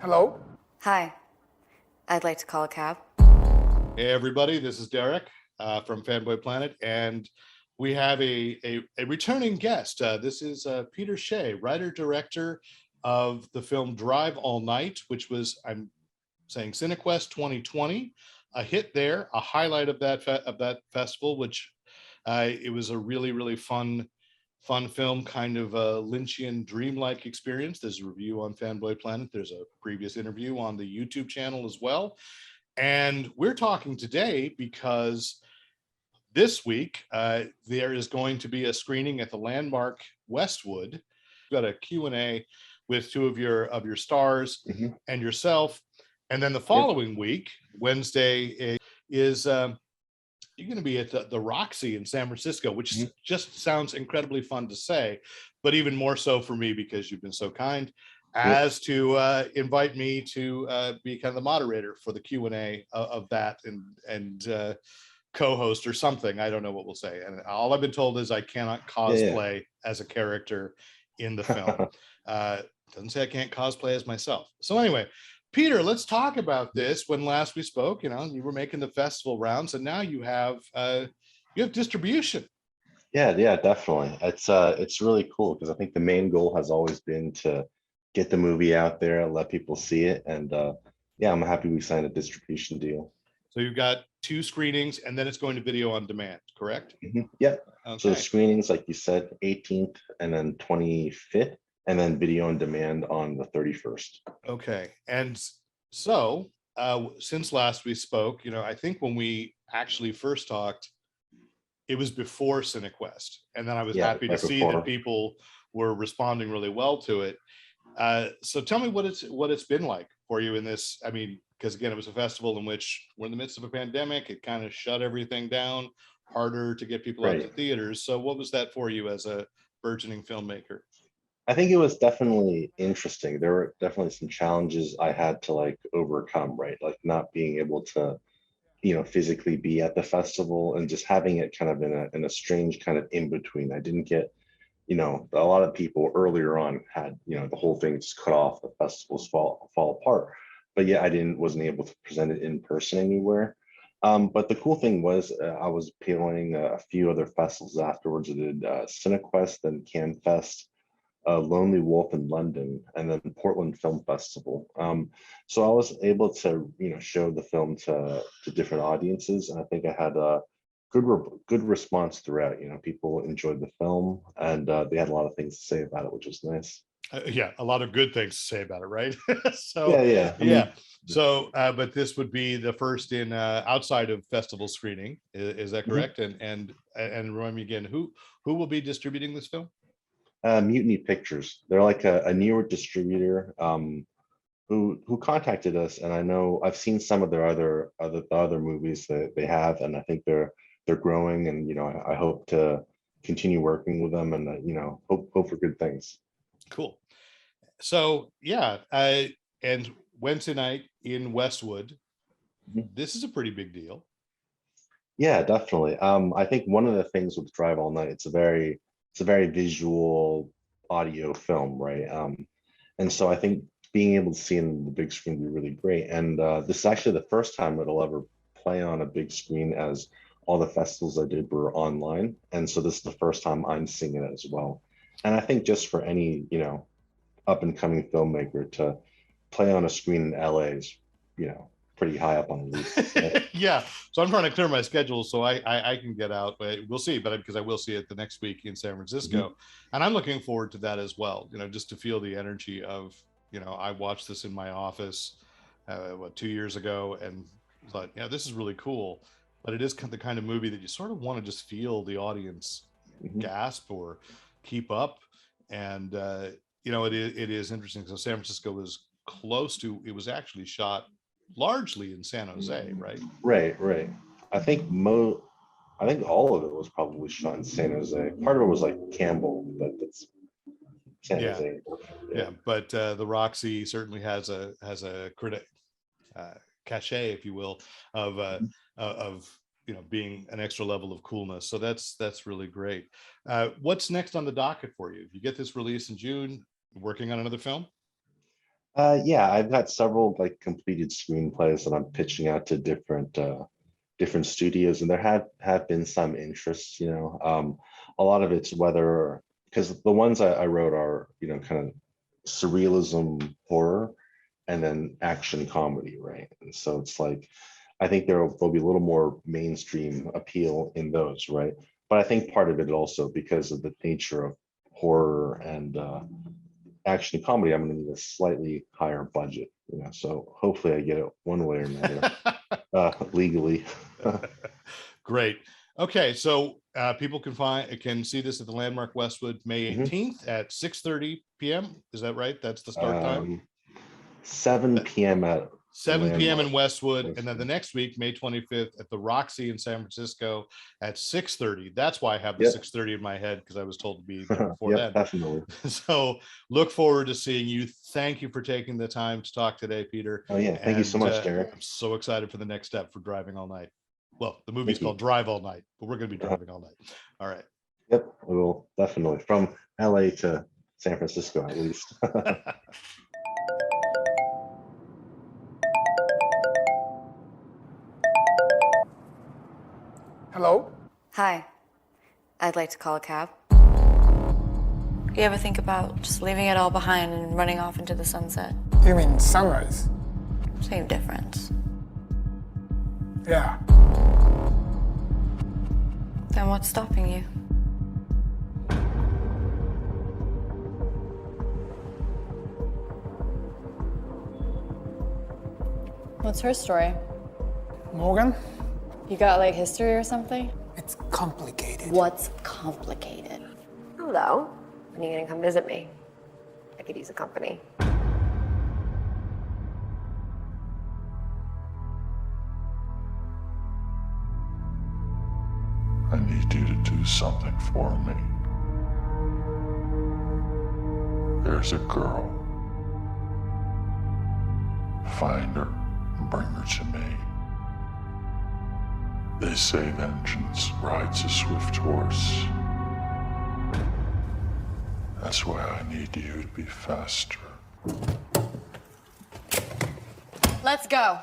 Hello? Hi, I'd like to call a cab. Hey everybody, this is Derek from Fanboy Planet, and we have a returning guest. This is Peter Hsieh, writer-director of the film Drive All Night, which was, I'm saying, Cinequest 2020, a hit there, a highlight of that festival, which it was a really fun film, kind of a Lynchian dreamlike experience. There's a review on Fanboy Planet. There's a previous interview on the YouTube channel as well. And we're talking today because this week there is going to be a screening at the Landmark Westwood. We've got a Q&A with two of your stars and yourself. And then the following week, Wednesday, is you're going to be at the Roxie in San Francisco, which just sounds incredibly fun to say, but even more so for me because you've been so kind as to invite me to be kind of the moderator for the Q&A of that and co-host or something. I don't know what we'll say. And all I've been told is I cannot cosplay as a character in the film. Doesn't say I can't cosplay as myself. So anyway, Peter, let's talk about this. When last we spoke, you were making the festival rounds, and now you have distribution. Yeah, definitely. It's really cool because I think the main goal has always been to get the movie out there, let people see it, and I'm happy we signed a distribution deal. So you've got 2 screenings, and then it's going to video on demand, correct? Yeah. Okay. So the screenings, like you said, 18th and then 25th, and then video on demand on the 31st. Okay. And so since last we spoke, I think when we actually first talked, it was before Cinequest, and then I was happy to see that people were responding really well to it. So tell me what it's been like for you in this. I mean, because again, it was a festival in which we're in the midst of a pandemic. It kind of shut everything down, harder to get people out to theaters. So what was that for you as a burgeoning filmmaker? I think it was definitely interesting. There were definitely some challenges I had to overcome, right? Like not being able to, physically be at the festival and just having it kind of in a strange kind of in between. I didn't get, a lot of people earlier on had, the whole thing just cut off, the festivals fall apart. But yeah, wasn't able to present it in person anywhere. But the cool thing was I was playing a few other festivals afterwards. I did Cinequest, then CanFest, Lonely Wolf in London, and then Portland Film Festival. So I was able to, show the film to different audiences, and I think I had a good response throughout. People enjoyed the film, and they had a lot of things to say about it, which was nice. A lot of good things to say about it, right? So So, but this would be the first in outside of festival screening. Is that correct? And remind me again, who will be distributing this film? Mutiny Pictures. They're like a newer distributor who contacted us, and I know I've seen some of their other movies that they have, and I think they're growing, and I hope to continue working with them, and hope for good things. Cool. So and Wednesday night in Westwood, this is a pretty big deal. Yeah, definitely. I think one of the things with Drive All Night, it's a very visual audio film, right? And so I think being able to see it in the big screen would be really great. And this is actually the first time it'll ever play on a big screen, as all the festivals I did were online. And so this is the first time I'm seeing it as well. And I think just for any, up and coming filmmaker to play on a screen in LA is, pretty high up on the list. Right? Yeah. So I'm trying to clear my schedule so I can get out. We'll see, but because I will see it the next week in San Francisco, and I'm looking forward to that as well. Just to feel the energy of, I watched this in my office 2 years ago and thought, this is really cool. But it is the kind of movie that you sort of want to just feel the audience gasp or keep up. And it is interesting. So San Francisco was close to. It was actually shot largely in San Jose, right? Right. I think all of it was probably shot in San Jose. Part of it was like Campbell, but that's San Jose. Yeah, but the Roxy certainly has a critic cachet, if you will, of being an extra level of coolness. So that's really great. What's next on the docket for you? You get this release in June, working on another film? Yeah, I've got several like completed screenplays that I'm pitching out to different studios, and there have been some interest. A lot of it's whether because the ones I wrote are kind of surrealism horror and then action comedy, right? And so it's like I think there'll be a little more mainstream appeal in those, right? But I think part of it also because of the nature of horror and action comedy, I'm going to need a slightly higher budget, so hopefully I get it one way or another legally. Great. Okay, so people can see this at the Landmark Westwood May 18th at 6:30 p.m. Is that right? That's the start time. 7 p.m. at 7 p.m. in Landmark Westwood, and then the next week, May 25th, at the Roxie in San Francisco at 6:30. That's why I have the 6:30 in my head, because I was told to be there before then. Definitely. So look forward to seeing you. Thank you for taking the time to talk today, Peter. Oh yeah, thank you so much, Derek. I'm so excited for the next step for Driving All Night. Well, the movie's called Drive All Night, but we're going to be driving all night. All right. Yep, we will definitely, from LA to San Francisco at least. Hello? Hi. I'd like to call a cab. Do you ever think about just leaving it all behind and running off into the sunset? You mean sunrise? Same difference. Yeah. Then what's stopping you? What's her story? Morgan? You got like history or something? It's complicated. What's complicated? Hello. When are you gonna come visit me? I could use a company. I need you to do something for me. There's a girl. Find her and bring her to me. They say vengeance rides a swift horse. That's why I need you to be faster. Let's go.